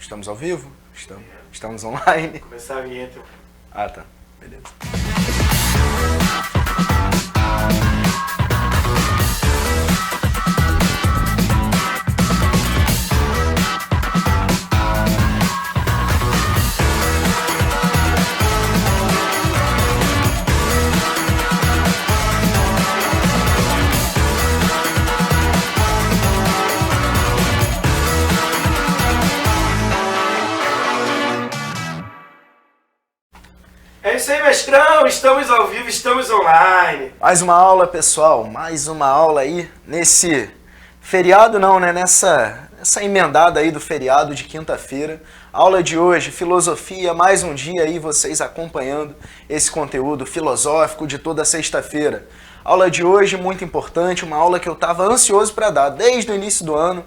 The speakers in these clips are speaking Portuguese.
Estamos ao vivo? Estamos online? Começar a vinheta. Ah, tá. Beleza. É isso aí, mestrão! Estamos ao vivo, estamos online. Mais uma aula, pessoal. Mais uma aula aí nesse feriado, não, né? Nessa emendada aí do feriado de quinta-feira. Aula de hoje, filosofia, mais um dia aí vocês acompanhando esse conteúdo filosófico de toda sexta-feira. Aula de hoje muito importante, uma aula que eu estava ansioso para dar desde o início do ano.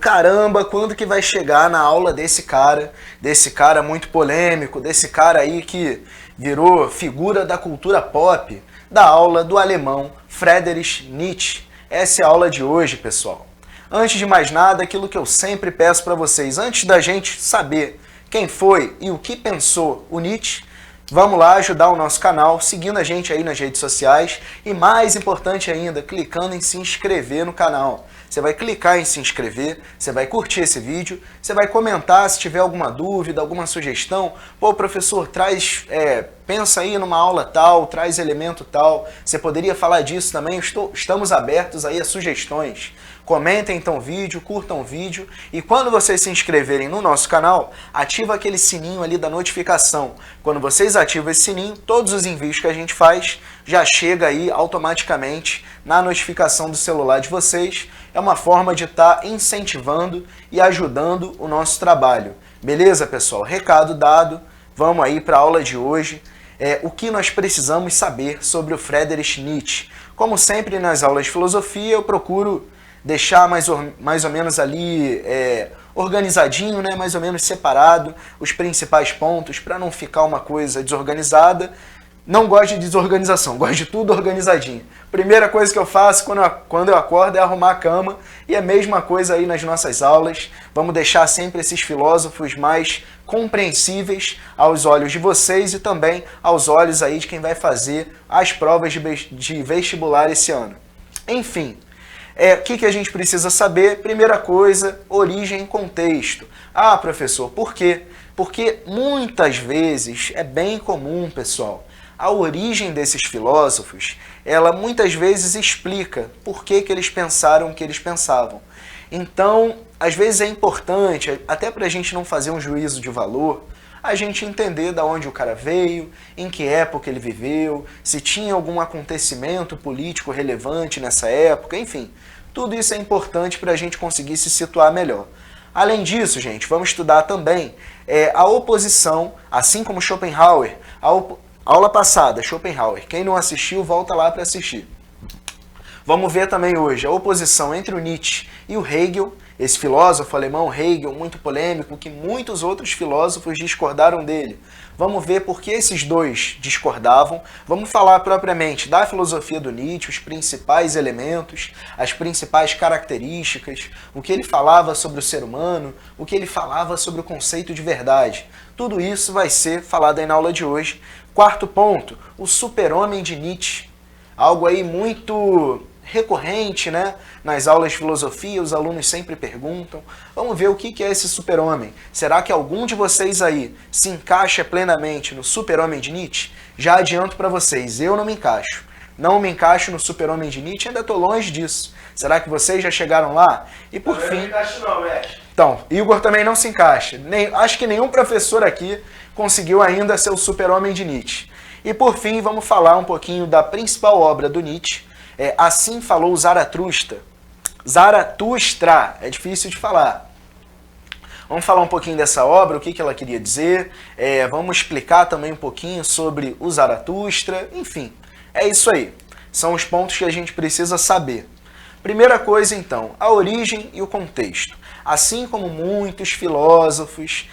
Caramba, quando que vai chegar na aula desse cara muito polêmico, desse cara aí que virou figura da cultura pop, da aula do alemão Friedrich Nietzsche. Essa é a aula de hoje, pessoal. Antes de mais nada, aquilo que eu sempre peço para vocês, antes da gente saber quem foi e o que pensou o Nietzsche, vamos lá ajudar o nosso canal, seguindo a gente aí nas redes sociais e, mais importante ainda, clicando em se inscrever no canal. Você vai clicar em se inscrever, você vai curtir esse vídeo, você vai comentar se tiver alguma dúvida, alguma sugestão. Pô, professor, pensa aí numa aula tal, traz elemento tal, você poderia falar disso também? Estamos abertos aí a sugestões. Comentem então o vídeo, curtam o vídeo e quando vocês se inscreverem no nosso canal, ativa aquele sininho ali da notificação. Quando vocês ativam esse sininho, todos os envios que a gente faz já chega aí automaticamente na notificação do celular de vocês. É uma forma de estar incentivando e ajudando o nosso trabalho. Beleza, pessoal? Recado dado, vamos aí para a aula de hoje. O que nós precisamos saber sobre o Friedrich Nietzsche. Como sempre nas aulas de filosofia, eu procuro deixar mais ou menos ali organizadinho, né? Mais ou menos separado os principais pontos para não ficar uma coisa desorganizada. Não gosto de desorganização, gosto de tudo organizadinho. Primeira coisa que eu faço quando eu acordo é arrumar a cama e a mesma coisa aí nas nossas aulas. Vamos deixar sempre esses filósofos mais compreensíveis aos olhos de vocês e também aos olhos aí de quem vai fazer as provas de vestibular esse ano. Enfim. O que a gente precisa saber? Primeira coisa, origem e contexto. Ah, professor, por quê? Porque muitas vezes é bem comum, pessoal, a origem desses filósofos, ela muitas vezes explica por que eles pensaram o que eles pensavam. Então, às vezes é importante, até para a gente não fazer um juízo de valor, a gente entender de onde o cara veio, em que época ele viveu, se tinha algum acontecimento político relevante nessa época, enfim. Tudo isso é importante para a gente conseguir se situar melhor. Além disso, gente, vamos estudar também a oposição, assim como Schopenhauer, aula passada, Schopenhauer. Quem não assistiu, volta lá para assistir. Vamos ver também hoje a oposição entre o Nietzsche e o Hegel, esse filósofo alemão Hegel, muito polêmico, que muitos outros filósofos discordaram dele. Vamos ver por que esses dois discordavam. Vamos falar propriamente da filosofia do Nietzsche, os principais elementos, as principais características, o que ele falava sobre o ser humano, o que ele falava sobre o conceito de verdade. Tudo isso vai ser falado aí na aula de hoje. Quarto ponto, o super-homem de Nietzsche. Algo aí muito recorrente, né? Nas aulas de filosofia, os alunos sempre perguntam. Vamos ver o que é esse super-homem. Será que algum de vocês aí se encaixa plenamente no super-homem de Nietzsche? Já adianto para vocês, eu não me encaixo. Não me encaixo no super-homem de Nietzsche, ainda estou longe disso. Será que vocês já chegaram lá? E por fim... Eu não me encaixo não, mestre. Então, Igor também não se encaixa. Acho que nenhum professor aqui conseguiu ainda ser o super-homem de Nietzsche. E por fim, vamos falar um pouquinho da principal obra do Nietzsche. Assim falou Zaratustra. Zaratustra, é difícil de falar. Vamos falar um pouquinho dessa obra, o que ela queria dizer. Vamos explicar também um pouquinho sobre o Zaratustra. Enfim, é isso aí. São os pontos que a gente precisa saber. Primeira coisa, então, a origem e o contexto. Assim como muitos filósofos,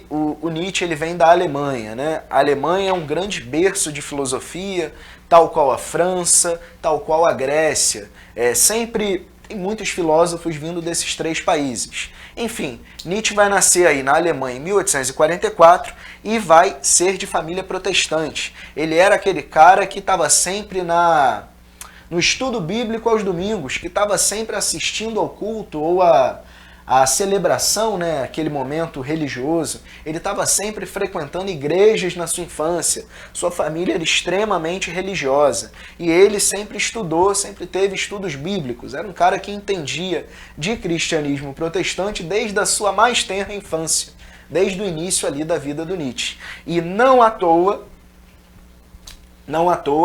o Nietzsche vem da Alemanha, né? A Alemanha é um grande berço de filosofia, tal qual a França, tal qual a Grécia. Sempre Tem muitos filósofos vindo desses 3 países. Enfim, Nietzsche vai nascer aí na Alemanha em 1844 e vai ser de família protestante. Ele era aquele cara que estava sempre no estudo bíblico aos domingos, que estava sempre assistindo ao culto ou a celebração, né, aquele momento religioso. Ele estava sempre frequentando igrejas na sua infância. Sua família era extremamente religiosa. E ele sempre estudou, sempre teve estudos bíblicos. Era um cara que entendia de cristianismo protestante desde a sua mais tenra infância, desde o início ali da vida do Nietzsche. E não à toa,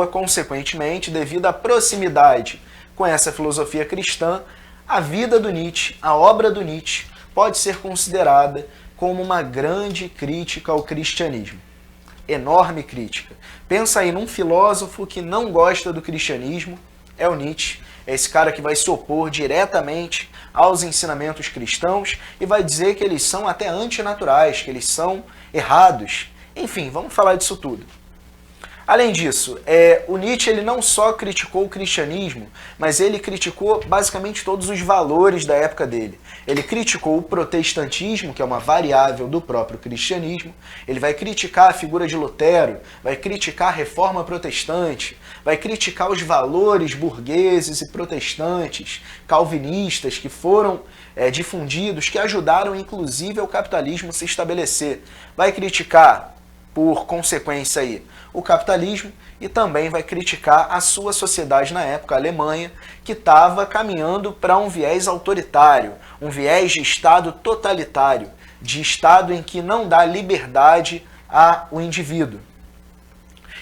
consequentemente, devido à proximidade com essa filosofia cristã, a vida do Nietzsche, a obra do Nietzsche, pode ser considerada como uma grande crítica ao cristianismo. Enorme crítica. Pensa aí num filósofo que não gosta do cristianismo, é o Nietzsche. É esse cara que vai se opor diretamente aos ensinamentos cristãos e vai dizer que eles são até antinaturais, que eles são errados. Enfim, vamos falar disso tudo. Além disso, o Nietzsche ele não só criticou o cristianismo, mas ele criticou basicamente todos os valores da época dele. Ele criticou o protestantismo, que é uma variável do próprio cristianismo. Ele vai criticar a figura de Lutero, vai criticar a reforma protestante, vai criticar os valores burgueses e protestantes, calvinistas, que foram difundidos, que ajudaram inclusive ao capitalismo se estabelecer. Vai criticar, por consequência aí, o capitalismo e também vai criticar a sua sociedade na época, a Alemanha, que estava caminhando para um viés autoritário, um viés de Estado totalitário, de Estado em que não dá liberdade ao indivíduo.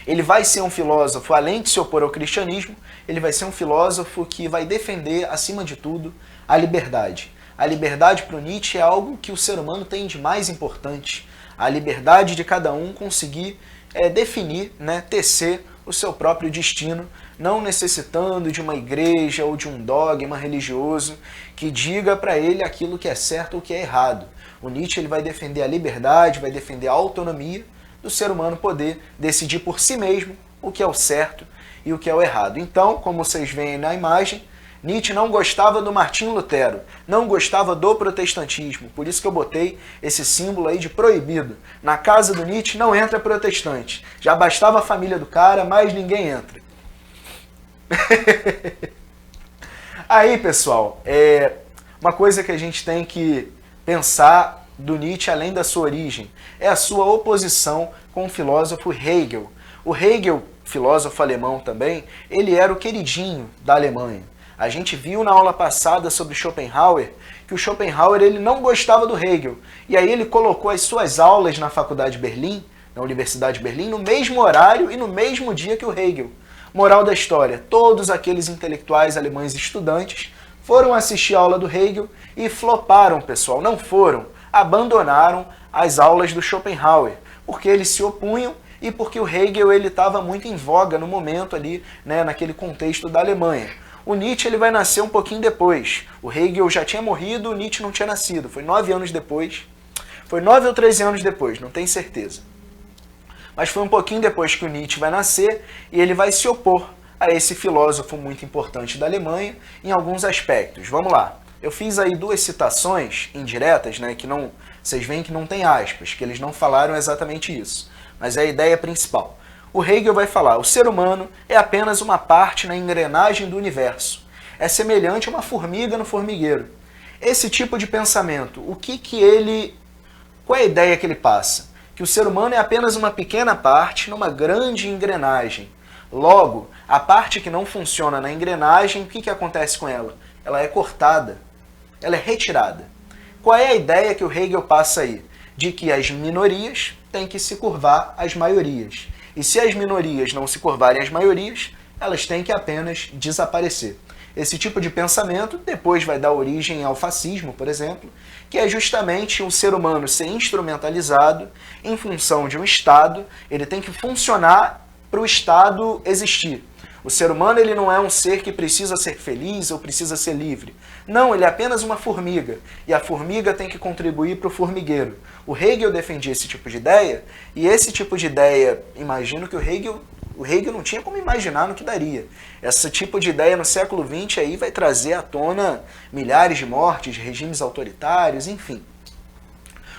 Ele vai ser um filósofo, além de se opor ao cristianismo, ele vai ser um filósofo que vai defender, acima de tudo, a liberdade. A liberdade para o Nietzsche é algo que o ser humano tem de mais importante. A liberdade de cada um conseguir definir, tecer o seu próprio destino, não necessitando de uma igreja ou de um dogma religioso que diga para ele aquilo que é certo ou que é errado. O Nietzsche ele vai defender a liberdade, vai defender a autonomia do ser humano poder decidir por si mesmo o que é o certo e o que é o errado. Então, como vocês veem na imagem, Nietzsche não gostava do Martinho Lutero, não gostava do protestantismo, por isso que eu botei esse símbolo aí de proibido. Na casa do Nietzsche não entra protestante, já bastava a família do cara, mais ninguém entra. Aí, pessoal, uma coisa que a gente tem que pensar do Nietzsche, além da sua origem, é a sua oposição com o filósofo Hegel. O Hegel, filósofo alemão também, ele era o queridinho da Alemanha. A gente viu na aula passada sobre Schopenhauer que o Schopenhauer ele não gostava do Hegel. E aí ele colocou as suas aulas na Faculdade de Berlim, na Universidade de Berlim, no mesmo horário e no mesmo dia que o Hegel. Moral da história, todos aqueles intelectuais alemães estudantes foram assistir a aula do Hegel e floparam, pessoal. Não foram, abandonaram as aulas do Schopenhauer, porque eles se opunham e porque o Hegel ele estava muito em voga no momento ali, naquele contexto da Alemanha. O Nietzsche ele vai nascer um pouquinho depois. O Hegel já tinha morrido, o Nietzsche não tinha nascido. Foi 9 anos depois. Foi 9 ou 13 anos depois, não tenho certeza. Mas foi um pouquinho depois que o Nietzsche vai nascer e ele vai se opor a esse filósofo muito importante da Alemanha em alguns aspectos. Vamos lá. Eu fiz aí 2 citações indiretas, que não, vocês veem que não tem aspas, que eles não falaram exatamente isso. Mas é a ideia principal. O Hegel vai falar, o ser humano é apenas uma parte na engrenagem do universo. É semelhante a uma formiga no formigueiro. Esse tipo de pensamento, qual é a ideia que ele passa? Que o ser humano é apenas uma pequena parte numa grande engrenagem. Logo, a parte que não funciona na engrenagem, o que acontece com ela? Ela é cortada, ela é retirada. Qual é a ideia que o Hegel passa aí? De que as minorias têm que se curvar às maiorias. E se as minorias não se curvarem às maiorias, elas têm que apenas desaparecer. Esse tipo de pensamento depois vai dar origem ao fascismo, por exemplo, que é justamente um ser humano ser instrumentalizado em função de um Estado, ele tem que funcionar para o Estado existir. O ser humano ele não é um ser que precisa ser feliz ou precisa ser livre. Não, ele é apenas uma formiga. E a formiga tem que contribuir para o formigueiro. O Hegel defendia esse tipo de ideia, e esse tipo de ideia, imagino que o Hegel O Hegel não tinha como imaginar no que daria. Esse tipo de ideia no século XX aí vai trazer à tona milhares de mortes, regimes autoritários, enfim.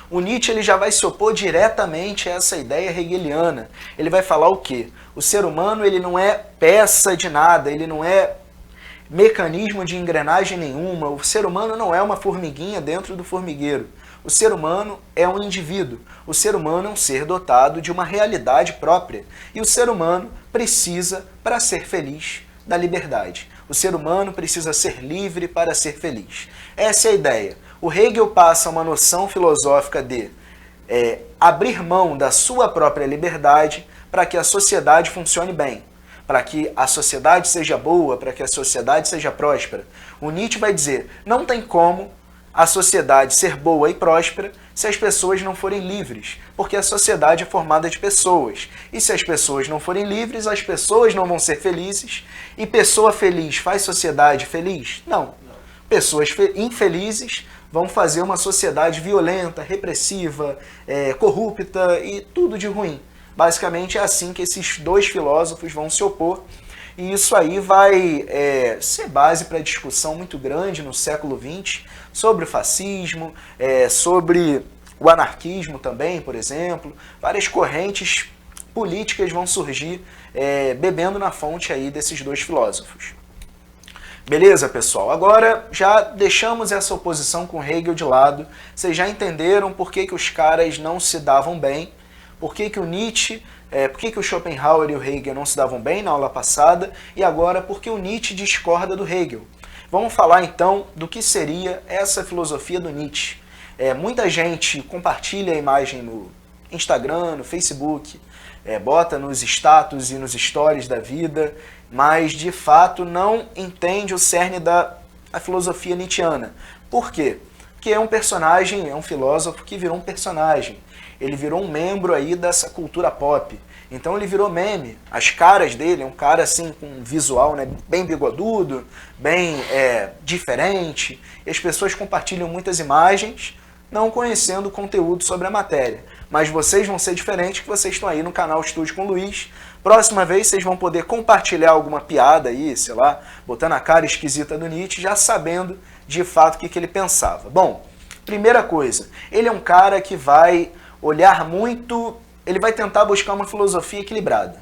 O Nietzsche ele já vai se opor diretamente a essa ideia hegeliana. Ele vai falar o quê? O ser humano ele não é peça de nada, ele não é mecanismo de engrenagem nenhuma, o ser humano não é uma formiguinha dentro do formigueiro. O ser humano é um indivíduo, o ser humano é um ser dotado de uma realidade própria e o ser humano precisa, para ser feliz, da liberdade. O ser humano precisa ser livre para ser feliz. Essa é a ideia. O Hegel passa uma noção filosófica de abrir mão da sua própria liberdade para que a sociedade funcione bem, para que a sociedade seja boa, para que a sociedade seja próspera. O Nietzsche vai dizer, não tem como a sociedade ser boa e próspera se as pessoas não forem livres, porque a sociedade é formada de pessoas. E se as pessoas não forem livres, as pessoas não vão ser felizes. E pessoa feliz faz sociedade feliz? Não. Pessoas infelizes vão fazer uma sociedade violenta, repressiva, corrupta e tudo de ruim. Basicamente é assim que esses dois filósofos vão se opor. E isso aí vai ser base para discussão muito grande no século XX sobre o fascismo, sobre o anarquismo também, por exemplo. Várias correntes políticas vão surgir bebendo na fonte aí desses dois filósofos. Beleza, pessoal? Agora já deixamos essa oposição com Hegel de lado. Vocês já entenderam por que os caras não se davam bem, por que o Nietzsche... por que o Schopenhauer e o Hegel não se davam bem na aula passada e agora por que o Nietzsche discorda do Hegel. Vamos falar então do que seria essa filosofia do Nietzsche. Muita gente compartilha a imagem no Instagram, no Facebook, bota nos status e nos stories da vida, mas de fato não entende o cerne da filosofia nietzschiana. Por quê? Porque é um personagem, é um filósofo que virou um personagem. Ele virou um membro aí dessa cultura pop. Então ele virou meme. As caras dele, é um cara assim com um visual, né, bem bigodudo, bem diferente. E as pessoas compartilham muitas imagens, não conhecendo o conteúdo sobre a matéria. Mas vocês vão ser diferentes, que vocês estão aí no canal Estude com Luiz. Próxima vez vocês vão poder compartilhar alguma piada aí, sei lá, botando a cara esquisita do Nietzsche, já sabendo de fato o que ele pensava. Bom, primeira coisa, ele é um cara que vai olhar muito, ele vai tentar buscar uma filosofia equilibrada.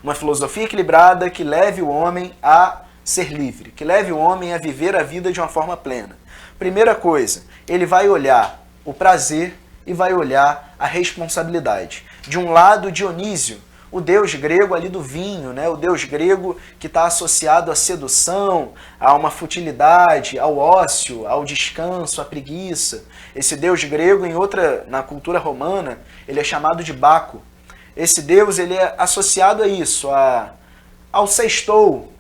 Uma filosofia equilibrada que leve o homem a ser livre, que leve o homem a viver a vida de uma forma plena. Primeira coisa, ele vai olhar o prazer e vai olhar a responsabilidade. De um lado, Dionísio, o deus grego ali do vinho, né? O deus grego que está associado à sedução, a uma futilidade, ao ócio, ao descanso, à preguiça. Esse deus grego, na cultura romana, ele é chamado de Baco. Esse deus ele é associado a isso, ao sextou,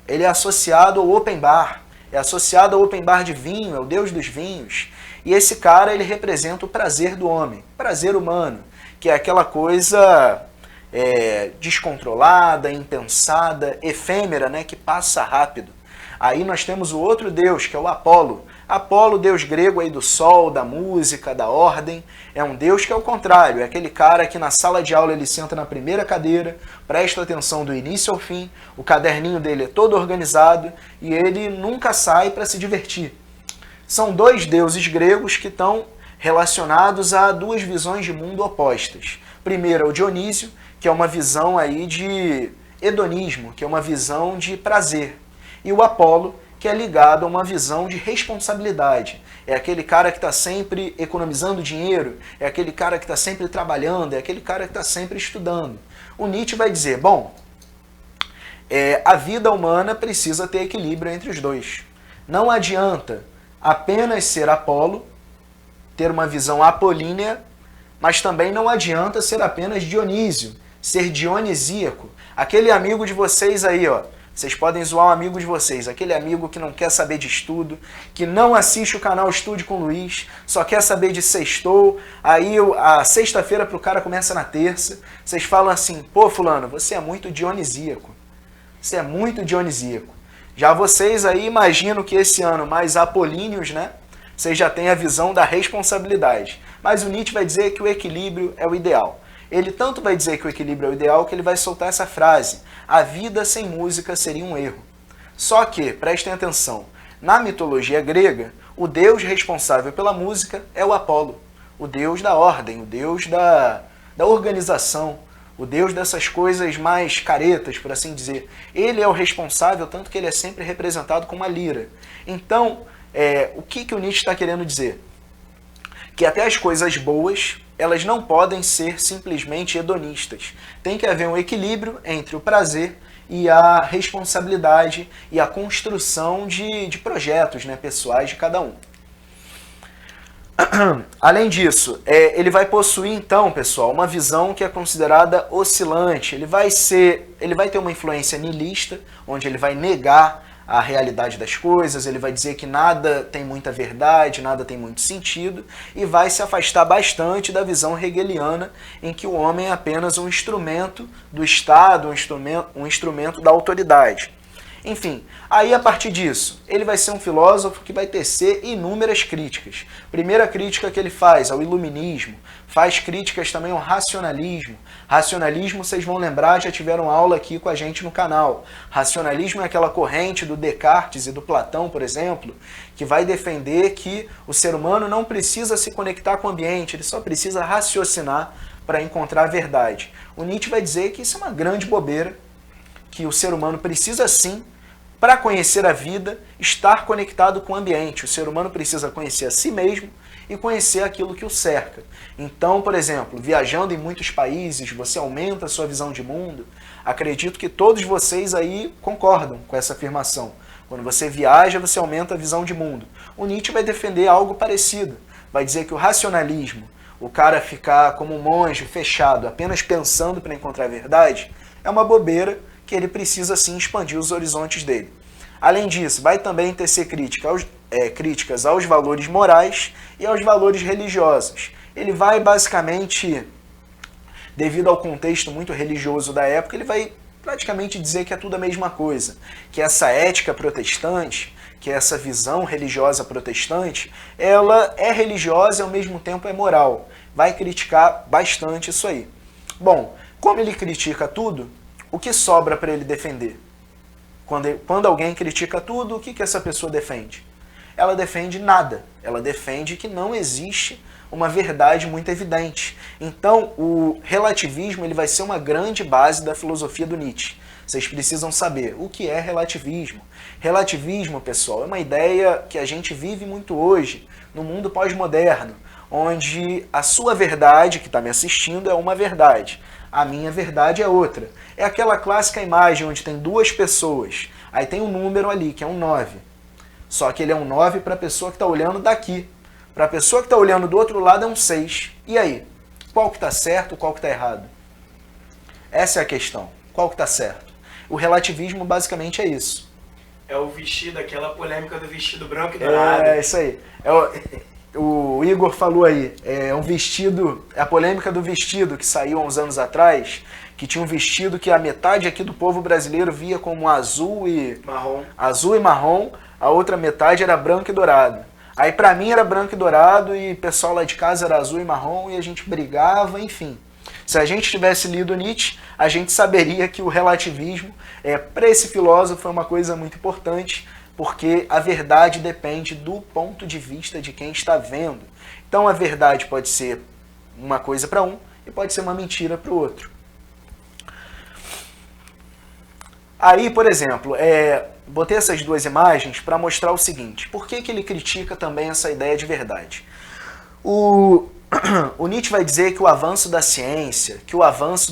ele é associado ao open bar, é associado ao open bar de vinho, é o deus dos vinhos. E esse cara ele representa o prazer do homem, prazer humano, que é aquela coisa descontrolada, impensada, efêmera, né, que passa rápido. Aí nós temos o outro deus, que é o Apolo. Apolo, deus grego aí do sol, da música, da ordem, é um deus que é o contrário, é aquele cara que na sala de aula ele senta na primeira cadeira, presta atenção do início ao fim, o caderninho dele é todo organizado e ele nunca sai para se divertir. São dois deuses gregos que estão relacionados a duas visões de mundo opostas. Primeiro é o Dionísio, que é uma visão aí de hedonismo, que é uma visão de prazer. E o Apolo, que é ligado a uma visão de responsabilidade. É aquele cara que está sempre economizando dinheiro, é aquele cara que está sempre trabalhando, é aquele cara que está sempre estudando. O Nietzsche vai dizer, bom, a vida humana precisa ter equilíbrio entre os dois. Não adianta apenas ser Apolo, ter uma visão apolínea, mas também não adianta ser apenas Dionísio, ser dionisíaco. Aquele amigo de vocês aí, ó, vocês podem zoar um amigo de vocês, aquele amigo que não quer saber de estudo, que não assiste o canal Estude com Luiz, só quer saber de sextou, aí a sexta-feira pro cara começa na terça, vocês falam assim, pô fulano, você é muito dionisíaco, você é muito dionisíaco. Já vocês aí imaginam que esse ano mais apolíneos, né, vocês já têm a visão da responsabilidade. Mas o Nietzsche vai dizer que o equilíbrio é o ideal. Ele tanto vai dizer que o equilíbrio é o ideal que ele vai soltar essa frase: a vida sem música seria um erro. Só que, prestem atenção, na mitologia grega, o deus responsável pela música é o Apolo, o deus da ordem, o deus da organização, o deus dessas coisas mais caretas, por assim dizer. Ele é o responsável, tanto que ele é sempre representado com uma lira. Então, o que o Nietzsche está querendo dizer? Que até as coisas boas, elas não podem ser simplesmente hedonistas. Tem que haver um equilíbrio entre o prazer e a responsabilidade e a construção de projetos, né, pessoais de cada um. Além disso, ele vai possuir então, pessoal, uma visão que é considerada oscilante. Ele vai ter uma influência niilista, onde ele vai negar a realidade das coisas, ele vai dizer que nada tem muita verdade, nada tem muito sentido, e vai se afastar bastante da visão hegeliana, em que o homem é apenas um instrumento do Estado, um instrumento da autoridade. Enfim, aí a partir disso, ele vai ser um filósofo que vai tecer inúmeras críticas. Primeira crítica que ele faz ao iluminismo, faz críticas também ao racionalismo. Racionalismo, vocês vão lembrar, já tiveram aula aqui com a gente no canal. Racionalismo é aquela corrente do Descartes e do Platão, por exemplo, que vai defender que o ser humano não precisa se conectar com o ambiente, ele só precisa raciocinar para encontrar a verdade. O Nietzsche vai dizer que isso é uma grande bobeira, que o ser humano precisa sim, para conhecer a vida, estar conectado com o ambiente. O ser humano precisa conhecer a si mesmo e conhecer aquilo que o cerca. Então, por exemplo, viajando em muitos países, você aumenta a sua visão de mundo. Acredito que todos vocês aí concordam com essa afirmação. Quando você viaja, você aumenta a visão de mundo. O Nietzsche vai defender algo parecido. Vai dizer que o racionalismo, o cara ficar como um monge fechado, apenas pensando para encontrar a verdade, é uma bobeira, que ele precisa sim expandir os horizontes dele. Além disso, vai também tecer críticas aos valores morais e aos valores religiosos. Ele vai basicamente, devido ao contexto muito religioso da época, ele vai praticamente dizer que é tudo a mesma coisa, que essa ética protestante, que essa visão religiosa protestante, ela é religiosa e ao mesmo tempo é moral. Vai criticar bastante isso aí. Bom, como ele critica tudo, o que sobra para ele defender? Quando alguém critica tudo, o que essa pessoa defende? Ela defende nada. Ela defende que não existe uma verdade muito evidente. Então, o relativismo ele vai ser uma grande base da filosofia do Nietzsche. Vocês precisam saber o que é relativismo. Relativismo, pessoal, é uma ideia que a gente vive muito hoje, no mundo pós-moderno, onde a sua verdade, que está me assistindo, é uma verdade. A minha verdade é outra. É aquela clássica imagem onde tem duas pessoas. Aí tem um número ali, que é um 9. Só que ele é um 9 para a pessoa que está olhando daqui. Para a pessoa que está olhando do outro lado é um 6. E aí? Qual que está certo, qual que está errado? Essa é a questão. Qual que está certo? O relativismo basicamente é isso. É o vestido, aquela polêmica do vestido branco e dourado. É isso aí. O Igor falou aí, é um vestido, a polêmica do vestido que saiu há uns anos atrás, que tinha um vestido que a metade aqui do povo brasileiro via como azul e marrom, a outra metade era branco e dourado. Aí pra mim era branco e dourado e o pessoal lá de casa era azul e marrom e a gente brigava, enfim. Se a gente tivesse lido Nietzsche, a gente saberia que o relativismo, para esse filósofo, é uma coisa muito importante, porque a verdade depende do ponto de vista de quem está vendo. Então a verdade pode ser uma coisa para um e pode ser uma mentira para o outro. Aí, por exemplo, botei essas duas imagens para mostrar o seguinte. Por que ele critica também essa ideia de verdade? O Nietzsche vai dizer que o avanço da ciência, que o avanço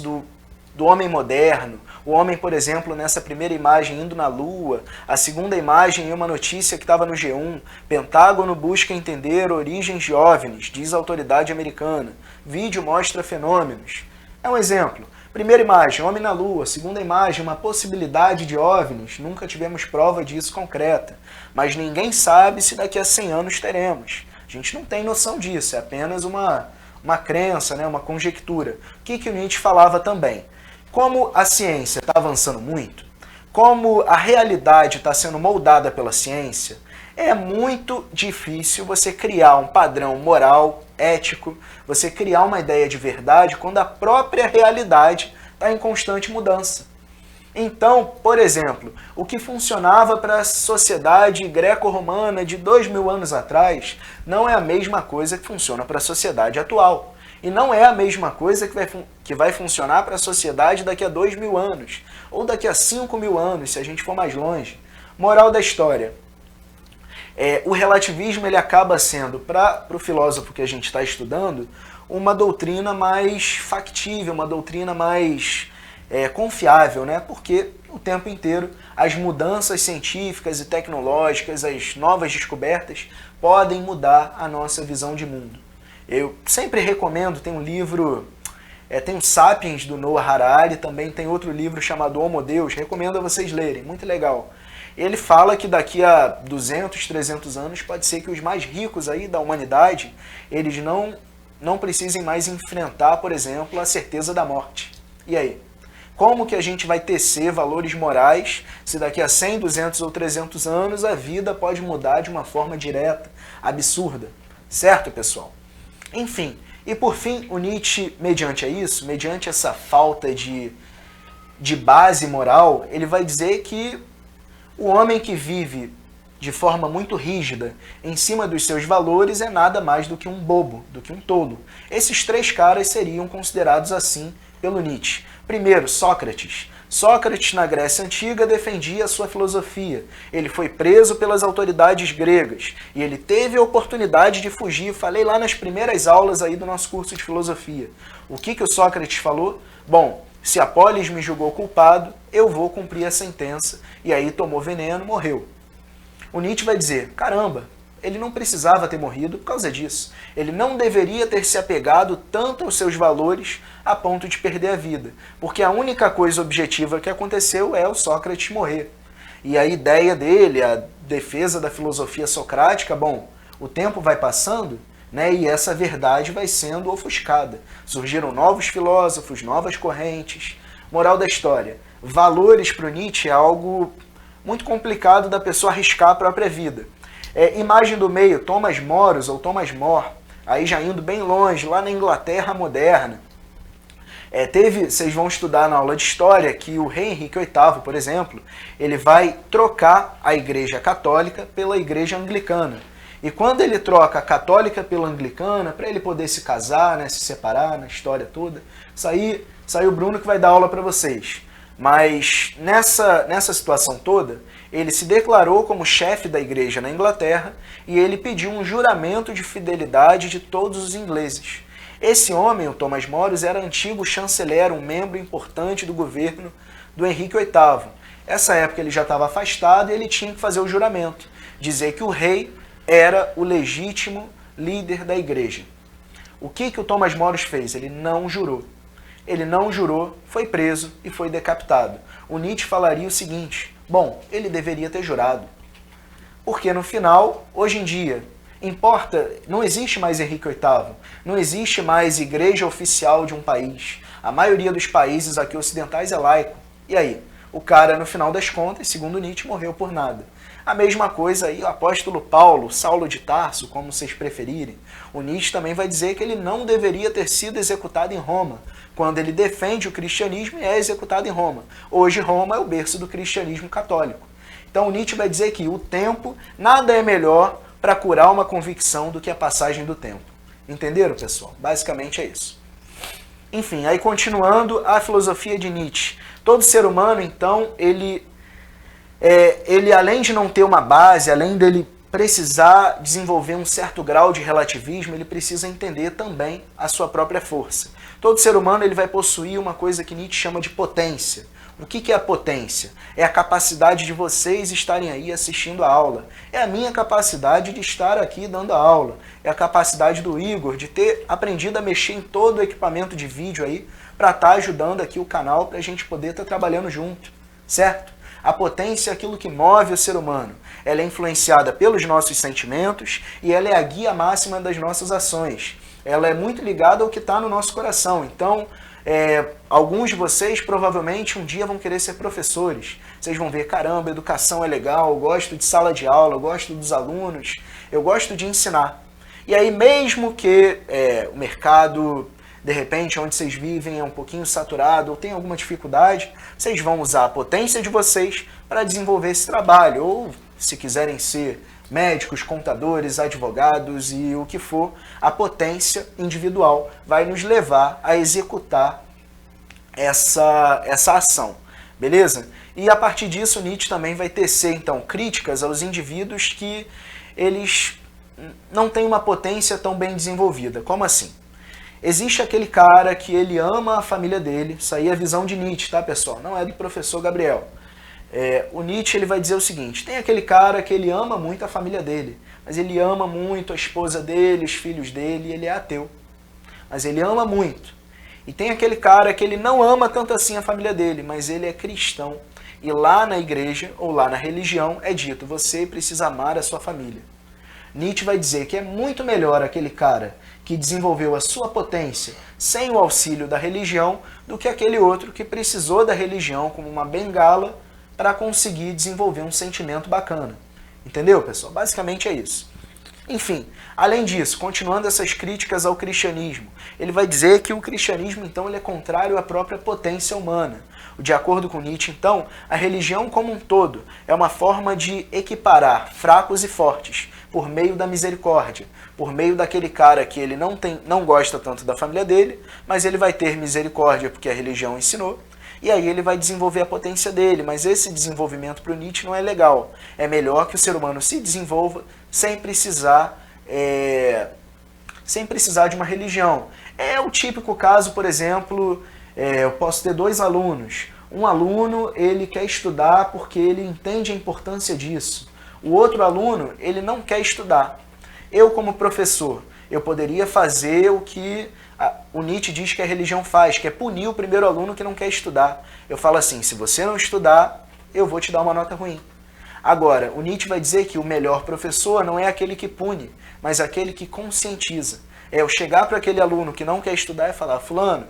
do homem moderno, o homem, por exemplo, nessa primeira imagem indo na Lua, a segunda imagem é uma notícia que estava no G1, Pentágono busca entender origens de OVNIs, diz a autoridade americana, vídeo mostra fenômenos. É um exemplo. Primeira imagem, homem na Lua. Segunda imagem, uma possibilidade de OVNIs. Nunca tivemos prova disso concreta, mas ninguém sabe se daqui a 100 anos teremos. A gente não tem noção disso, é apenas uma crença, né, uma conjectura. O que o Nietzsche falava também? Como a ciência está avançando muito, como a realidade está sendo moldada pela ciência, É muito difícil você criar um padrão moral, ético, você criar uma ideia de verdade quando a própria realidade está em constante mudança. Então, por exemplo, o que funcionava para a sociedade greco-romana de 2000 anos atrás não é a mesma coisa que funciona para a sociedade atual. E não é a mesma coisa que vai funcionar para a sociedade daqui a 2000 anos, ou daqui a 5000 anos, se a gente for mais longe. Moral da história. O relativismo ele acaba sendo, para o filósofo que a gente está estudando, uma doutrina mais factível, uma doutrina mais confiável, né? Porque o tempo inteiro as mudanças científicas e tecnológicas, as novas descobertas podem mudar a nossa visão de mundo. Eu sempre recomendo, tem um livro, tem o Sapiens do Noah Harari, também tem outro livro chamado Homo Deus, recomendo a vocês lerem, muito legal. Ele fala que daqui a 200, 300 anos pode ser que os mais ricos aí da humanidade, eles não precisem mais enfrentar, por exemplo, a certeza da morte. E aí? Como que a gente vai tecer valores morais se daqui a 100, 200 ou 300 anos a vida pode mudar de uma forma direta, absurda? Certo, pessoal? Enfim, e por fim, o Nietzsche, mediante isso, mediante essa falta de base moral, ele vai dizer que o homem que vive de forma muito rígida em cima dos seus valores é nada mais do que um bobo, do que um tolo. Esses três caras seriam considerados assim pelo Nietzsche. Primeiro, Sócrates. Sócrates, na Grécia Antiga, defendia a sua filosofia. Ele foi preso pelas autoridades gregas e ele teve a oportunidade de fugir. Falei lá nas primeiras aulas aí do nosso curso de filosofia. O que o Sócrates falou? Bom, se a polis me julgou culpado, eu vou cumprir a sentença. E aí tomou veneno, morreu. O Nietzsche vai dizer, caramba, ele não precisava ter morrido por causa disso. Ele não deveria ter se apegado tanto aos seus valores a ponto de perder a vida. Porque a única coisa objetiva que aconteceu é o Sócrates morrer. E a ideia dele, a defesa da filosofia socrática, bom, o tempo vai passando, né, e essa verdade vai sendo ofuscada. Surgiram novos filósofos, novas correntes. Moral da história, valores para o Nietzsche é algo muito complicado da pessoa arriscar a própria vida. Imagem do meio, Thomas More, ou Thomas More, aí já indo bem longe, lá na Inglaterra moderna. Vocês vão estudar na aula de história que o rei Henrique VIII, por exemplo, ele vai trocar a igreja católica pela igreja anglicana. E quando ele troca a católica pela anglicana, para ele poder se casar, né, se separar, na história toda, isso aí o Bruno que vai dar aula para vocês. Mas nessa situação toda, ele se declarou como chefe da igreja na Inglaterra e ele pediu um juramento de fidelidade de todos os ingleses. Esse homem, o Thomas More, era antigo chanceler, um membro importante do governo do Henrique VIII. Essa época ele já estava afastado e ele tinha que fazer o juramento, dizer que o rei era o legítimo líder da igreja. O que o Thomas More fez? Ele não jurou. Ele não jurou, foi preso e foi decapitado. O Nietzsche falaria o seguinte, bom, ele deveria ter jurado. Porque no final, hoje em dia, não existe mais Henrique VIII, não existe mais igreja oficial de um país. A maioria dos países aqui ocidentais é laico. E aí? O cara, no final das contas, segundo Nietzsche, morreu por nada. A mesma coisa aí, o apóstolo Paulo, Saulo de Tarso, como vocês preferirem. O Nietzsche também vai dizer que ele não deveria ter sido executado em Roma, quando ele defende o cristianismo e é executado em Roma. Hoje Roma é o berço do cristianismo católico. Então o Nietzsche vai dizer que o tempo, nada é melhor para curar uma convicção do que a passagem do tempo. Entenderam, pessoal? Basicamente é isso. Enfim, aí continuando a filosofia de Nietzsche. Todo ser humano, então, ele além de não ter uma base, além dele precisar desenvolver um certo grau de relativismo, ele precisa entender também a sua própria força. Todo ser humano ele vai possuir uma coisa que Nietzsche chama de potência. O que é a potência? É a capacidade de vocês estarem aí assistindo a aula. É a minha capacidade de estar aqui dando a aula. É a capacidade do Igor de ter aprendido a mexer em todo o equipamento de vídeo aí para estar ajudando aqui o canal para a gente poder estar trabalhando junto, certo? A potência é aquilo que move o ser humano. Ela é influenciada pelos nossos sentimentos e ela é a guia máxima das nossas ações. Ela é muito ligada ao que está no nosso coração. Então, alguns de vocês provavelmente um dia vão querer ser professores. vocês vão ver, caramba, educação é legal, eu gosto de sala de aula, eu gosto dos alunos, eu gosto de ensinar. E aí mesmo que o mercado, de repente, onde vocês vivem é um pouquinho saturado ou tem alguma dificuldade, vocês vão usar a potência de vocês para desenvolver esse trabalho. Ou, se quiserem ser médicos, contadores, advogados e o que for, a potência individual vai nos levar a executar essa ação, beleza? E a partir disso, Nietzsche também vai tecer, então, críticas aos indivíduos que eles não têm uma potência tão bem desenvolvida. Como assim? Existe aquele cara que ele ama a família dele, isso aí é a visão de Nietzsche, tá, pessoal? Não é do professor Gabriel. O Nietzsche ele vai dizer o seguinte, tem aquele cara que ele ama muito a família dele, mas ele ama muito a esposa dele, os filhos dele, e ele é ateu. Mas ele ama muito. E tem aquele cara que ele não ama tanto assim a família dele, mas ele é cristão. E lá na igreja, ou lá na religião, é dito, você precisa amar a sua família. Nietzsche vai dizer que é muito melhor aquele cara que desenvolveu a sua potência sem o auxílio da religião do que aquele outro que precisou da religião como uma bengala para conseguir desenvolver um sentimento bacana. Entendeu, pessoal? Basicamente é isso. Enfim, além disso, continuando essas críticas ao cristianismo, ele vai dizer que o cristianismo, então, ele é contrário à própria potência humana. De acordo com Nietzsche, então, a religião como um todo é uma forma de equiparar fracos e fortes por meio da misericórdia, por meio daquele cara que ele não gosta tanto da família dele, mas ele vai ter misericórdia porque a religião ensinou, e aí ele vai desenvolver a potência dele, mas esse desenvolvimento para o Nietzsche não é legal. É melhor que o ser humano se desenvolva sem precisar de uma religião. É o típico caso, por exemplo, eu posso ter dois alunos. Um aluno ele quer estudar porque ele entende a importância disso. O outro aluno ele não quer estudar. Eu, como professor, eu poderia fazer o que o Nietzsche diz que a religião faz, que é punir o primeiro aluno que não quer estudar. Eu falo assim, se você não estudar, eu vou te dar uma nota ruim. Agora, o Nietzsche vai dizer que o melhor professor não é aquele que pune, mas aquele que conscientiza. É eu chegar para aquele aluno que não quer estudar e falar, fulano,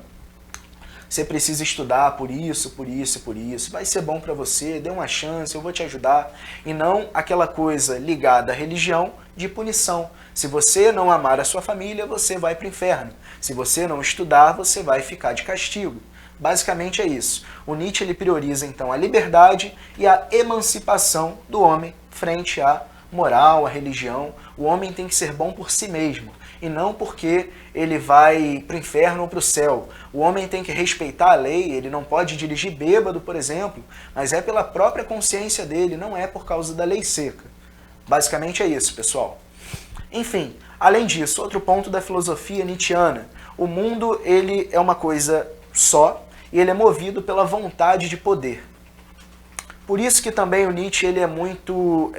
você precisa estudar por isso, por isso e por isso, vai ser bom para você, dê uma chance, eu vou te ajudar. E não aquela coisa ligada à religião de punição. Se você não amar a sua família, você vai para o inferno. Se você não estudar, você vai ficar de castigo. Basicamente é isso. O Nietzsche ele prioriza então a liberdade e a emancipação do homem frente à moral, à religião. O homem tem que ser bom por si mesmo e não porque ele vai para o inferno ou para o céu. O homem tem que respeitar a lei, ele não pode dirigir bêbado, por exemplo, mas é pela própria consciência dele, não é por causa da lei seca. Basicamente é isso, pessoal. Enfim, além disso, outro ponto da filosofia nietzschiana. O mundo ele é uma coisa só e ele é movido pela vontade de poder. Por isso que também o Nietzsche ele é muito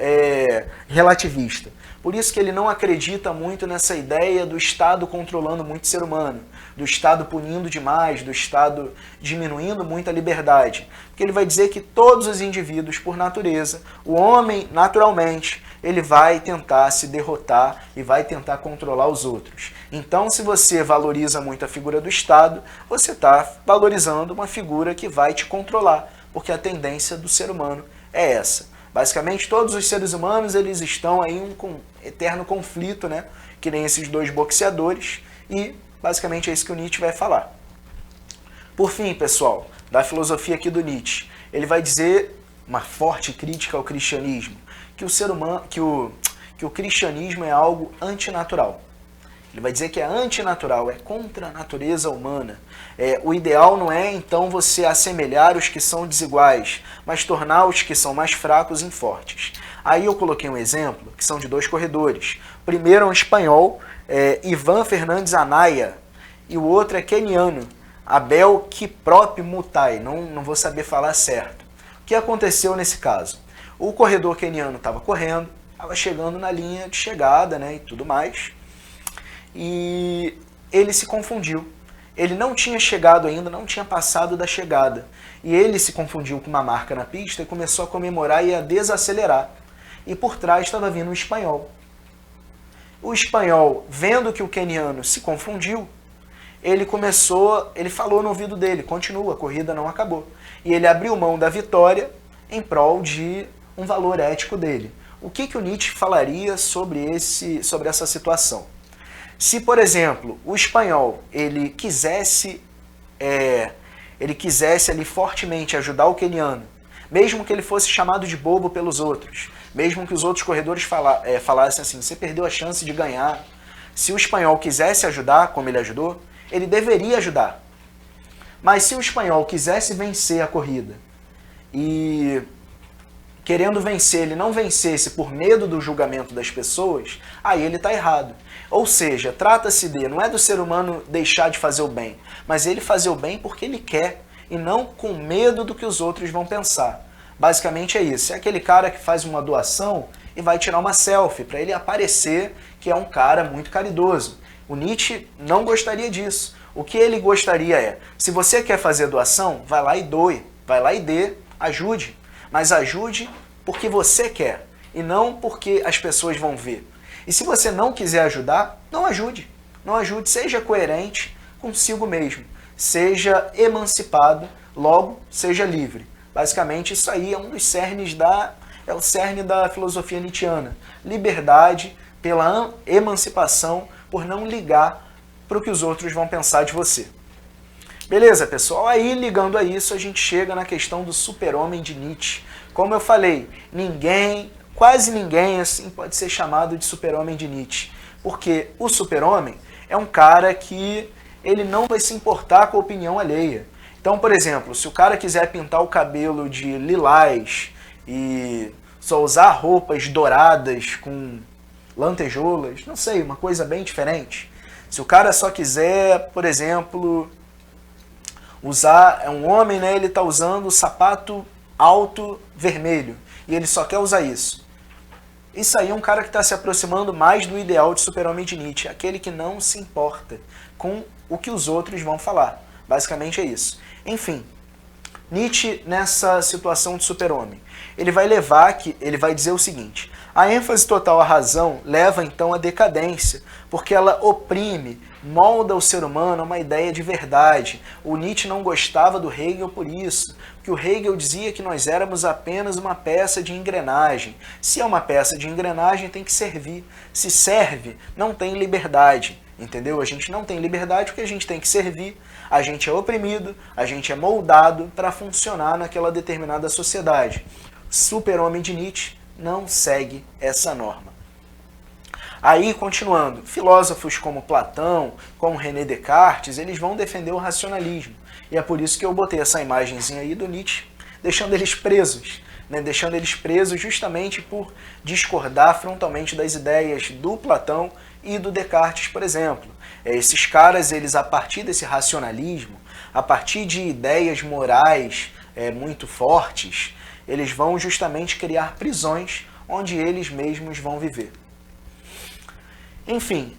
relativista. Por isso que ele não acredita muito nessa ideia do Estado controlando muito o ser humano, do Estado punindo demais, do Estado diminuindo muito a liberdade. Porque ele vai dizer que todos os indivíduos, por natureza, o homem, naturalmente, ele vai tentar se derrotar e vai tentar controlar os outros. Então, se você valoriza muito a figura do Estado, você está valorizando uma figura que vai te controlar, porque a tendência do ser humano é essa. Basicamente, todos os seres humanos eles estão aí em um eterno conflito, né? Que nem esses dois boxeadores, e basicamente é isso que o Nietzsche vai falar. Por fim, pessoal, da filosofia aqui do Nietzsche, ele vai dizer uma forte crítica ao cristianismo, que o ser humano, que o cristianismo é algo antinatural. Ele vai dizer que é antinatural, é contra a natureza humana. O ideal não é, então, você assemelhar os que são desiguais, mas tornar os que são mais fracos em fortes. Aí eu coloquei um exemplo, que são de dois corredores. O primeiro é um espanhol, Ivan Fernandes Anaya, e o outro é queniano, Abel Kiprop Mutai. Não vou saber falar certo. O que aconteceu nesse caso? O corredor queniano estava correndo, estava chegando na linha de chegada, né, e tudo mais, e ele se confundiu. Ele não tinha chegado ainda, não tinha passado da chegada. E ele se confundiu com uma marca na pista e começou a comemorar e a desacelerar. E por trás estava vindo um espanhol. O espanhol, vendo que o queniano se confundiu, ele falou no ouvido dele, continua, a corrida não acabou. E ele abriu mão da vitória em prol de um valor ético dele. O que o Nietzsche falaria sobre essa situação? Se, por exemplo, o espanhol ele quisesse ali fortemente ajudar o queniano, mesmo que ele fosse chamado de bobo pelos outros, mesmo que os outros corredores falassem assim, você perdeu a chance de ganhar. Se o espanhol quisesse ajudar, como ele ajudou, ele deveria ajudar. Mas se o espanhol quisesse vencer a corrida e, querendo vencer, ele não vencesse por medo do julgamento das pessoas, aí ele está errado. Ou seja, trata-se não é do ser humano deixar de fazer o bem, mas ele fazer o bem porque ele quer e não com medo do que os outros vão pensar. Basicamente é isso. É aquele cara que faz uma doação e vai tirar uma selfie para ele aparecer que é um cara muito caridoso. O Nietzsche não gostaria disso. O que ele gostaria é, se você quer fazer doação, vai lá e doe, vai lá e dê, ajude. Mas ajude porque você quer e não porque as pessoas vão ver. E se você não quiser ajudar, não ajude. Não ajude, seja coerente consigo mesmo. Seja emancipado, logo seja livre. Basicamente isso aí é um dos cernes o cerne da filosofia nietzschiana. Liberdade pela emancipação, por não ligar para o que os outros vão pensar de você. Beleza, pessoal? Aí, ligando a isso, a gente chega na questão do super-homem de Nietzsche. Como eu falei, quase ninguém assim pode ser chamado de super-homem de Nietzsche. Porque o super-homem é um cara que ele não vai se importar com a opinião alheia. Então, por exemplo, se o cara quiser pintar o cabelo de lilás e só usar roupas douradas com lantejoulas, não sei, uma coisa bem diferente. Se o cara só quiser, por exemplo, usar, um homem, né, ele está usando sapato alto vermelho e ele só quer usar isso. Isso aí é um cara que está se aproximando mais do ideal de super-homem de Nietzsche, aquele que não se importa com o que os outros vão falar. Basicamente é isso. Enfim, Nietzsche, nessa situação de super-homem, ele vai dizer o seguinte: a ênfase total à razão leva então à decadência, porque ela oprime, molda o ser humano a uma ideia de verdade. O Nietzsche não gostava do Hegel por isso, porque o Hegel dizia que nós éramos apenas uma peça de engrenagem. Se é uma peça de engrenagem, tem que servir. Se serve, não tem liberdade. Entendeu? A gente não tem liberdade porque a gente tem que servir, a gente é oprimido, a gente é moldado para funcionar naquela determinada sociedade. Super-homem de Nietzsche não segue essa norma. Aí, continuando, filósofos como Platão, como René Descartes, eles vão defender o racionalismo. E é por isso que eu botei essa imagenzinha aí do Nietzsche, deixando eles presos, né? Deixando eles presos justamente por discordar frontalmente das ideias do Platão e do Descartes, por exemplo. Esses caras, eles a partir desse racionalismo, a partir de ideias morais muito fortes, eles vão justamente criar prisões onde eles mesmos vão viver. Enfim,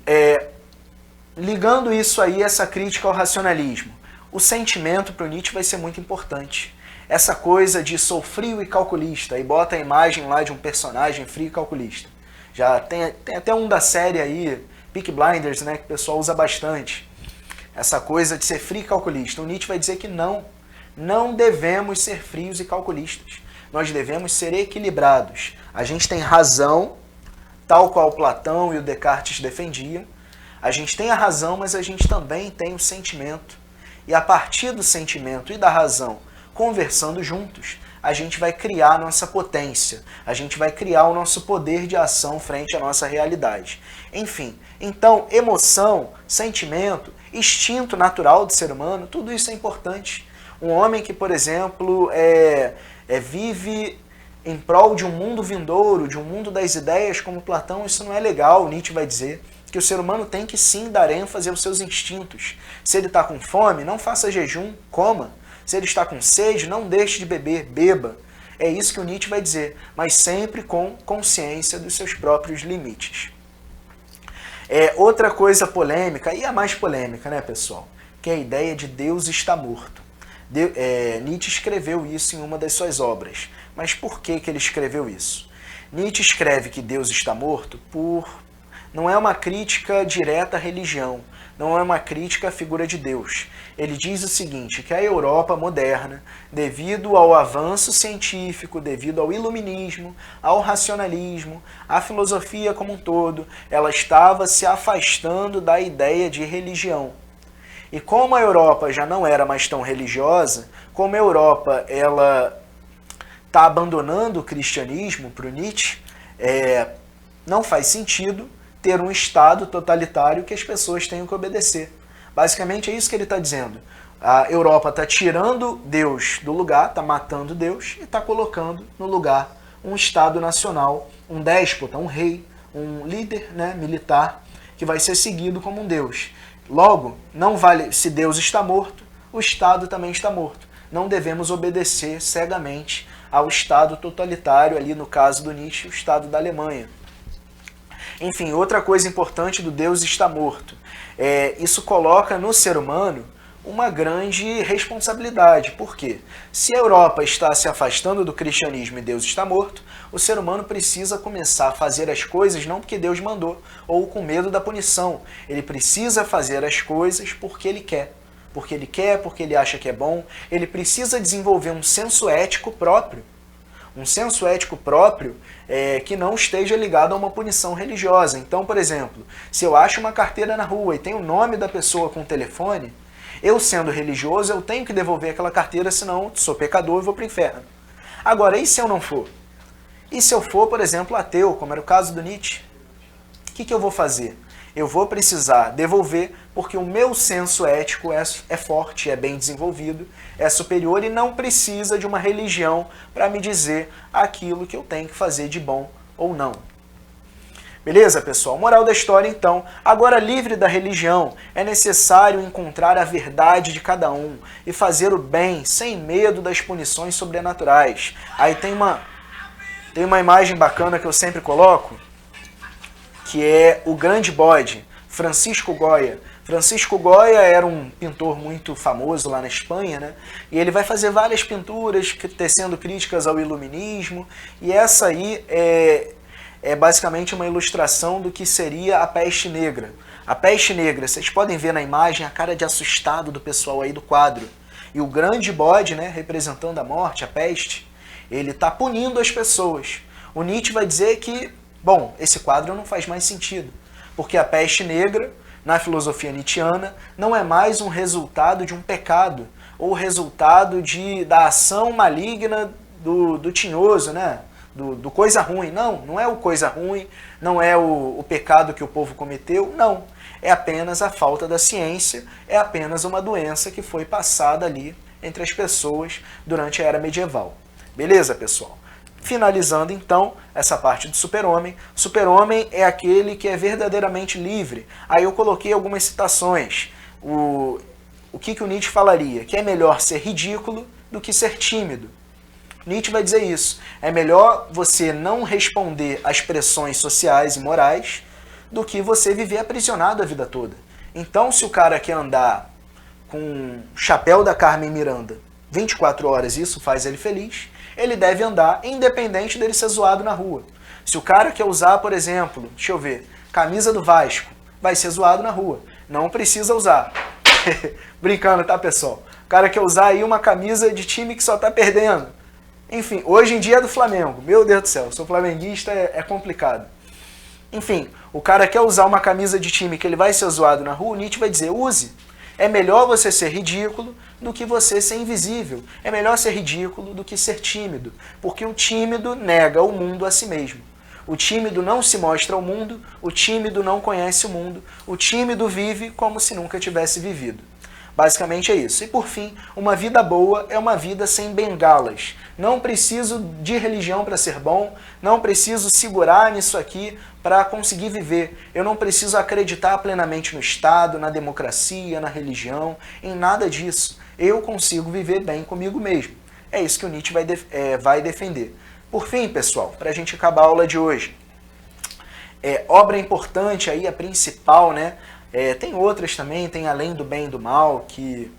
ligando isso aí, essa crítica ao racionalismo, o sentimento para o Nietzsche vai ser muito importante. Essa coisa de sou frio e calculista, e bota a imagem lá de um personagem frio e calculista. Já tem até um da série aí, Peaky Blinders, né, que o pessoal usa bastante. Essa coisa de ser frio e calculista. O Nietzsche vai dizer que não devemos ser frios e calculistas. Nós devemos ser equilibrados. A gente tem razão, tal qual Platão e o Descartes defendiam. A gente tem a razão, mas a gente também tem o sentimento. E a partir do sentimento e da razão, conversando juntos, a gente vai criar a nossa potência, a gente vai criar o nosso poder de ação frente à nossa realidade. Enfim, então, emoção, sentimento, instinto natural do ser humano, tudo isso é importante. Um homem que, por exemplo, vive em prol de um mundo vindouro, de um mundo das ideias como Platão, isso não é legal. Nietzsche vai dizer que o ser humano tem que sim dar ênfase aos seus instintos. Se ele está com fome, não faça jejum, coma. Se ele está com sede, não deixe de beber, beba. É isso que o Nietzsche vai dizer, mas sempre com consciência dos seus próprios limites. Outra coisa polêmica, e a mais polêmica, né, pessoal? Que é a ideia de Deus está morto. Nietzsche escreveu isso em uma das suas obras. Mas por que ele escreveu isso? Nietzsche escreve que Deus está morto não é uma crítica direta à religião, não é uma crítica à figura de Deus. Ele diz o seguinte, que a Europa moderna, devido ao avanço científico, devido ao iluminismo, ao racionalismo, à filosofia como um todo, ela estava se afastando da ideia de religião. E como a Europa já não era mais tão religiosa, como a Europa ela está abandonando o cristianismo para o Nietzsche, não faz sentido ter um Estado totalitário que as pessoas tenham que obedecer. Basicamente é isso que ele está dizendo. A Europa está tirando Deus do lugar, está matando Deus e está colocando no lugar um Estado nacional, um déspota, um rei, um líder, né, militar, que vai ser seguido como um Deus. Logo, não vale, se Deus está morto, o Estado também está morto. Não devemos obedecer cegamente ao Estado totalitário, ali no caso do Nietzsche, o Estado da Alemanha. Enfim, outra coisa importante do Deus está morto. Isso coloca no ser humano uma grande responsabilidade. Por quê? Se a Europa está se afastando do cristianismo e Deus está morto, o ser humano precisa começar a fazer as coisas não porque Deus mandou, ou com medo da punição. Ele precisa fazer as coisas porque ele quer. Porque ele quer, porque ele acha que é bom. Ele precisa desenvolver um senso ético próprio. Um senso ético próprio que não esteja ligado a uma punição religiosa. Então, por exemplo, se eu acho uma carteira na rua e tem o nome da pessoa com o telefone, eu sendo religioso, eu tenho que devolver aquela carteira, senão sou pecador e vou para o inferno. Agora, e se eu não for? E se eu for, por exemplo, ateu, como era o caso do Nietzsche? O que eu vou fazer? Eu vou precisar devolver porque o meu senso ético é forte, é bem desenvolvido, é superior e não precisa de uma religião para me dizer aquilo que eu tenho que fazer de bom ou não. Beleza, pessoal? Moral da história, então. Agora, livre da religião, é necessário encontrar a verdade de cada um e fazer o bem sem medo das punições sobrenaturais. Aí tem uma imagem bacana que eu sempre coloco, que é o grande bode, Francisco Goya. Francisco Goya era um pintor muito famoso lá na Espanha, né? E ele vai fazer várias pinturas tecendo críticas ao iluminismo, e essa aí é basicamente uma ilustração do que seria a peste negra. A peste negra, vocês podem ver na imagem a cara de assustado do pessoal aí do quadro. E o grande bode, né, representando a morte, a peste, ele está punindo as pessoas. O Nietzsche vai dizer que, bom, esse quadro não faz mais sentido, porque a peste negra, na filosofia nietzschiana, não é mais um resultado de um pecado, ou resultado da ação maligna do tinhoso, né? Do coisa ruim. Não é o coisa ruim, não é o pecado que o povo cometeu, não. É apenas a falta da ciência, é apenas uma doença que foi passada ali entre as pessoas durante a era medieval. Beleza, pessoal? Finalizando, então, essa parte do super-homem. Super-homem é aquele que é verdadeiramente livre. Aí eu coloquei algumas citações. O que o Nietzsche falaria? Que é melhor ser ridículo do que ser tímido. Nietzsche vai dizer isso. É melhor você não responder às pressões sociais e morais do que você viver aprisionado a vida toda. Então, se o cara quer andar com o chapéu da Carmen Miranda 24 horas e isso faz ele feliz, ele deve andar independente dele ser zoado na rua. Se o cara quer usar, por exemplo, deixa eu ver, camisa do Vasco, vai ser zoado na rua. Não precisa usar. Brincando, tá, pessoal? O cara quer usar aí uma camisa de time que só tá perdendo. Enfim, hoje em dia é do Flamengo. Meu Deus do céu, sou flamenguista, é complicado. Enfim, o cara quer usar uma camisa de time que ele vai ser zoado na rua, o Nietzsche vai dizer, use. É melhor você ser ridículo do que você ser invisível. É melhor ser ridículo do que ser tímido, porque o tímido nega o mundo a si mesmo. O tímido não se mostra ao mundo, o tímido não conhece o mundo, o tímido vive como se nunca tivesse vivido. Basicamente é isso. E por fim, uma vida boa é uma vida sem bengalas. Não preciso de religião para ser bom, não preciso segurar nisso aqui para conseguir viver. Eu não preciso acreditar plenamente no Estado, na democracia, na religião, em nada disso. Eu consigo viver bem comigo mesmo. É isso que o Nietzsche vai defender. Por fim, pessoal, para a gente acabar a aula de hoje, obra importante aí, a principal, né? Tem outras também, tem Além do Bem e do Mal, que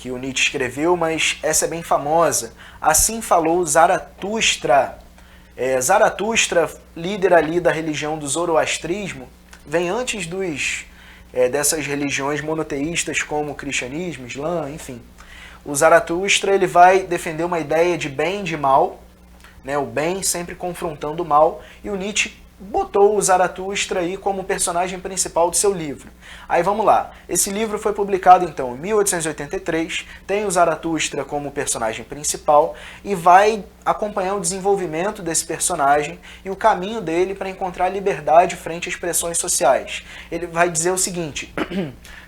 o Nietzsche escreveu, mas essa é bem famosa. Assim falou Zaratustra. Zaratustra, líder ali da religião do zoroastrismo, vem antes dos dessas religiões monoteístas como o cristianismo, islã, enfim. O Zaratustra ele vai defender uma ideia de bem e de mal, né, o bem sempre confrontando o mal, e o Nietzsche botou o Zaratustra aí como personagem principal do seu livro. Aí vamos lá, esse livro foi publicado então em 1883, tem o Zaratustra como personagem principal e vai acompanhar o desenvolvimento desse personagem e o caminho dele para encontrar liberdade frente às pressões sociais. Ele vai dizer o seguinte,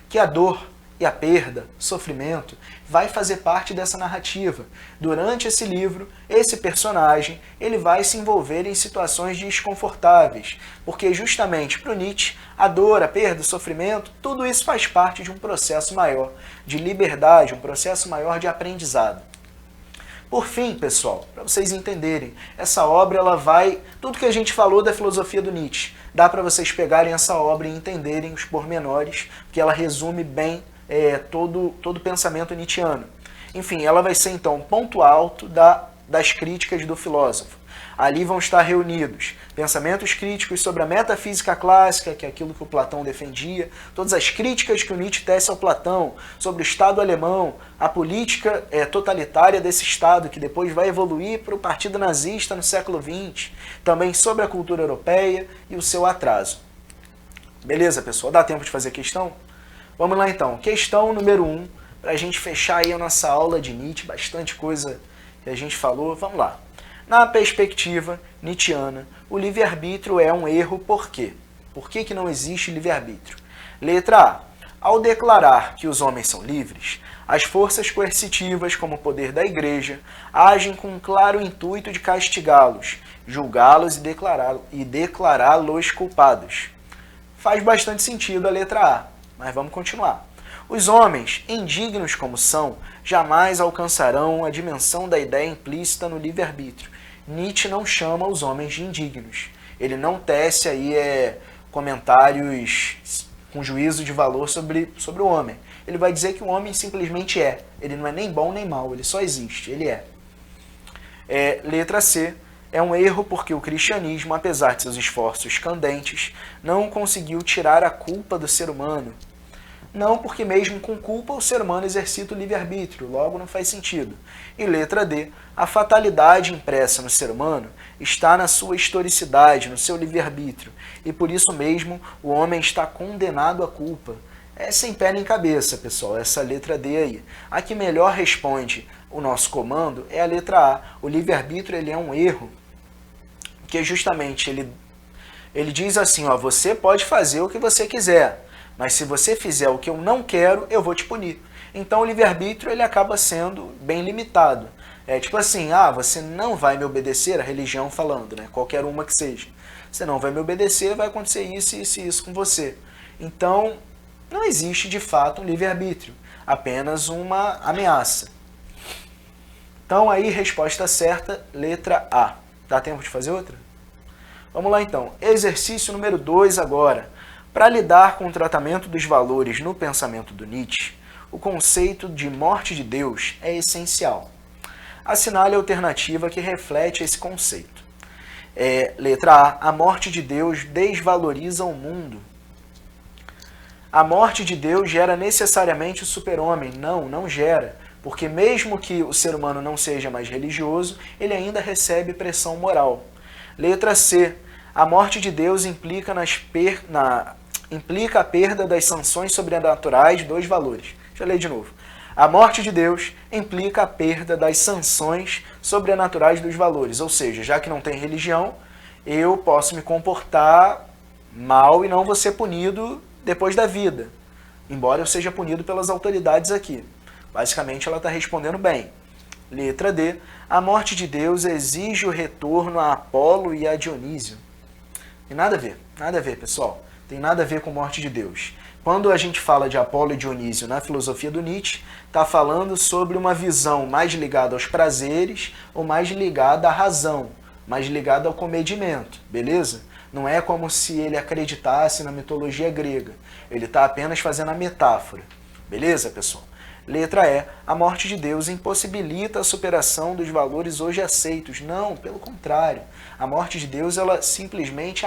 que a dor e a perda, sofrimento, vai fazer parte dessa narrativa. Durante esse livro, esse personagem ele vai se envolver em situações desconfortáveis, porque justamente para o Nietzsche, a dor, a perda, o sofrimento, tudo isso faz parte de um processo maior de liberdade, um processo maior de aprendizado. Por fim, pessoal, para vocês entenderem, essa obra ela vai... Tudo que a gente falou da filosofia do Nietzsche, dá para vocês pegarem essa obra e entenderem os pormenores, porque ela resume bem todo o pensamento nietzschiano. Enfim, ela vai ser então um ponto alto das críticas do filósofo. Ali vão estar reunidos pensamentos críticos sobre a metafísica clássica, que é aquilo que o Platão defendia, todas as críticas que o Nietzsche tece ao Platão sobre o Estado alemão, a política totalitária desse Estado, que depois vai evoluir para o Partido Nazista no século XX, também sobre a cultura europeia e o seu atraso. Beleza, pessoal? Dá tempo de fazer questão? Vamos lá então, questão número 1, para a gente fechar aí a nossa aula de Nietzsche, bastante coisa que a gente falou, vamos lá. Na perspectiva nietzschiana, o livre-arbítrio é um erro por quê? Por que não existe livre-arbítrio? Letra A. Ao declarar que os homens são livres, as forças coercitivas, como o poder da igreja, agem com um claro intuito de castigá-los, julgá-los e declará-los culpados. Faz bastante sentido a letra A. Mas vamos continuar. Os homens, indignos como são, jamais alcançarão a dimensão da ideia implícita no livre-arbítrio. Nietzsche não chama os homens de indignos. Ele não tece aí comentários com juízo de valor sobre o homem. Ele vai dizer que o homem simplesmente é. Ele não é nem bom nem mal, ele só existe, ele é. Letra C. É um erro porque o cristianismo, apesar de seus esforços candentes, não conseguiu tirar a culpa do ser humano. Não, porque mesmo com culpa o ser humano exercita o livre-arbítrio, logo não faz sentido. E letra D, a fatalidade impressa no ser humano está na sua historicidade, no seu livre-arbítrio, e por isso mesmo o homem está condenado à culpa. É sem pé nem cabeça, pessoal, essa letra D aí. A que melhor responde o nosso comando é a letra A. O livre-arbítrio ele é um erro, porque justamente ele diz assim, ó, você pode fazer o que você quiser, mas se você fizer o que eu não quero, eu vou te punir. Então o livre-arbítrio ele acaba sendo bem limitado. É tipo assim, você não vai me obedecer, a religião falando, né? Qualquer uma que seja. Você não vai me obedecer, vai acontecer isso, isso e isso com você. Então, não existe de fato um livre-arbítrio, apenas uma ameaça. Então aí, resposta certa, letra A. Dá tempo de fazer outra? Vamos lá então. Exercício número 2 agora. Para lidar com o tratamento dos valores no pensamento do Nietzsche, o conceito de morte de Deus é essencial. Assinale a alternativa que reflete esse conceito. Letra A. A morte de Deus desvaloriza o mundo. A morte de Deus gera necessariamente o super-homem. Não, não gera. Porque mesmo que o ser humano não seja mais religioso, ele ainda recebe pressão moral. Letra C. A morte de Deus implica a perda das sanções sobrenaturais dos valores. Deixa eu ler de novo. A morte de Deus implica a perda das sanções sobrenaturais dos valores. Ou seja, já que não tem religião, eu posso me comportar mal e não vou ser punido depois da vida. Embora eu seja punido pelas autoridades aqui. Basicamente, ela está respondendo bem. Letra D. A morte de Deus exige o retorno a Apolo e a Dionísio. Tem nada a ver, pessoal. Tem nada a ver com morte de Deus. Quando a gente fala de Apolo e Dionísio na filosofia do Nietzsche, está falando sobre uma visão mais ligada aos prazeres ou mais ligada à razão, mais ligada ao comedimento, beleza? Não é como se ele acreditasse na mitologia grega. Ele está apenas fazendo a metáfora. Beleza, pessoal? Letra E. A morte de Deus impossibilita a superação dos valores hoje aceitos. Não, pelo contrário. A morte de Deus ela simplesmente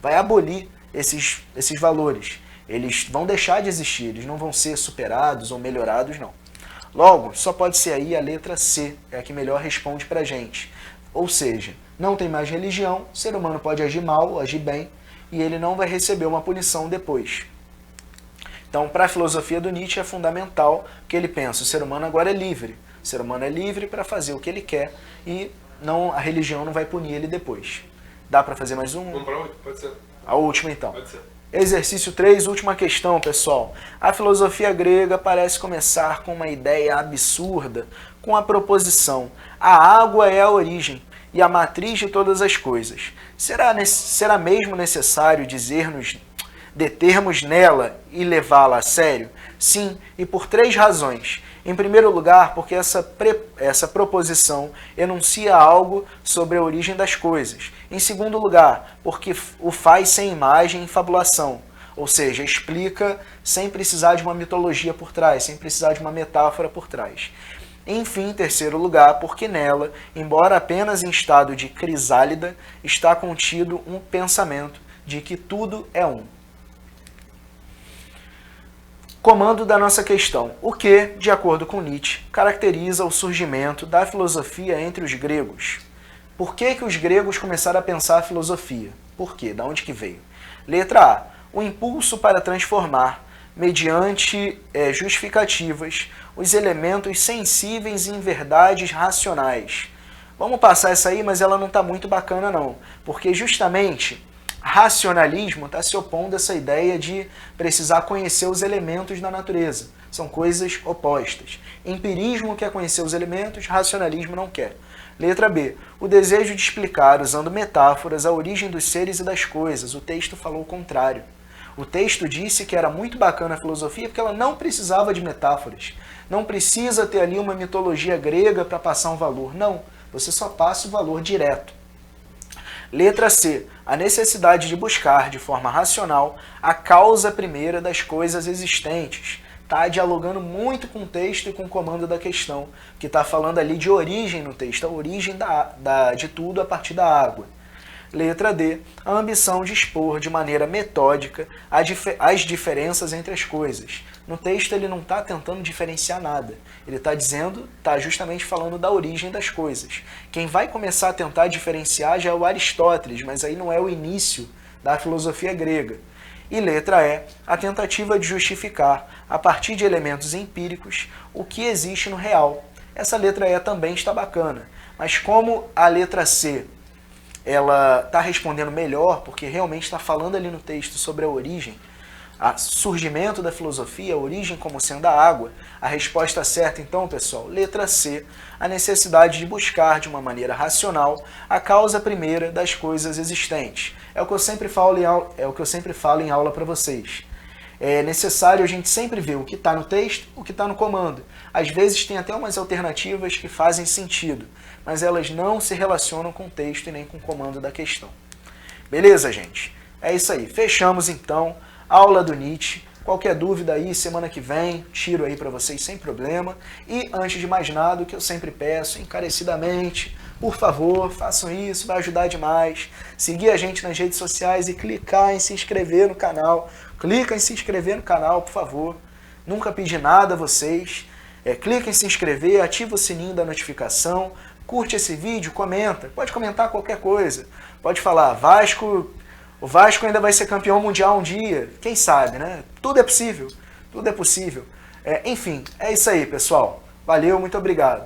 vai abolir esses valores. Eles vão deixar de existir, eles não vão ser superados ou melhorados, não. Logo, só pode ser aí a letra C, é a que melhor responde pra gente. Ou seja, não tem mais religião, o ser humano pode agir mal, agir bem, e ele não vai receber uma punição depois. Então, para a filosofia do Nietzsche é fundamental que ele pensa, o ser humano agora é livre. O ser humano é livre para fazer o que ele quer e não, a religião não vai punir ele depois. Dá para fazer mais um? Vamos para a última? Pode ser. A última, então. Pode ser. Exercício 3, última questão, pessoal. A filosofia grega parece começar com uma ideia absurda, com a proposição: a água é a origem e a matriz de todas as coisas. Será mesmo necessário determos nela e levá-la a sério? Sim, e por 3 razões. Em primeiro lugar, porque essa proposição enuncia algo sobre a origem das coisas. Em segundo lugar, porque o faz sem imagem e fabulação, ou seja, explica sem precisar de uma mitologia por trás, sem precisar de uma metáfora por trás. Enfim, em terceiro lugar, porque nela, embora apenas em estado de crisálida, está contido um pensamento de que tudo é um. Comando da nossa questão. O que, de acordo com Nietzsche, caracteriza o surgimento da filosofia entre os gregos? Por que os gregos começaram a pensar a filosofia? Por quê? Da onde que veio? Letra A. O impulso para transformar, mediante justificativas, os elementos sensíveis em verdades racionais. Vamos passar essa aí, mas ela não está muito bacana não, porque justamente racionalismo está se opondo a essa ideia de precisar conhecer os elementos da natureza. São coisas opostas. Empirismo quer conhecer os elementos, racionalismo não quer. Letra B. O desejo de explicar, usando metáforas, a origem dos seres e das coisas. O texto falou o contrário. O texto disse que era muito bacana a filosofia porque ela não precisava de metáforas. Não precisa ter ali uma mitologia grega para passar um valor. Não, você só passa o valor direto. Letra C. A necessidade de buscar, de forma racional, a causa primeira das coisas existentes. Está dialogando muito com o texto e com o comando da questão, que está falando ali de origem no texto, a origem de tudo a partir da água. Letra D. A ambição de expor de maneira metódica as diferenças entre as coisas. No texto ele não está tentando diferenciar nada. Ele está justamente falando da origem das coisas. Quem vai começar a tentar diferenciar já é o Aristóteles, mas aí não é o início da filosofia grega. E letra E. A tentativa de justificar, a partir de elementos empíricos, o que existe no real. Essa letra E também está bacana. Mas como a letra C ela está respondendo melhor, porque realmente está falando ali no texto sobre a origem, o surgimento da filosofia, a origem como sendo a água, a resposta certa então, pessoal, letra C, a necessidade de buscar de uma maneira racional a causa primeira das coisas existentes. É o que eu sempre falo em aula para vocês. É necessário a gente sempre ver o que está no texto, o que está no comando. Às vezes tem até umas alternativas que fazem sentido, mas elas não se relacionam com o texto e nem com o comando da questão. Beleza, gente? É isso aí. Fechamos então a aula do Nietzsche. Qualquer dúvida aí, semana que vem, tiro aí para vocês sem problema. E antes de mais nada, o que eu sempre peço, encarecidamente, por favor, façam isso, vai ajudar demais. Seguir a gente nas redes sociais e clicar em se inscrever no canal. Clica em se inscrever no canal, por favor. Nunca pedi nada a vocês. Clica em se inscrever, ativa o sininho da notificação, curte esse vídeo, comenta. Pode comentar qualquer coisa. Pode falar, o Vasco ainda vai ser campeão mundial um dia. Quem sabe, né? Tudo é possível. Tudo é possível. Enfim, é isso aí, pessoal. Valeu, muito obrigado.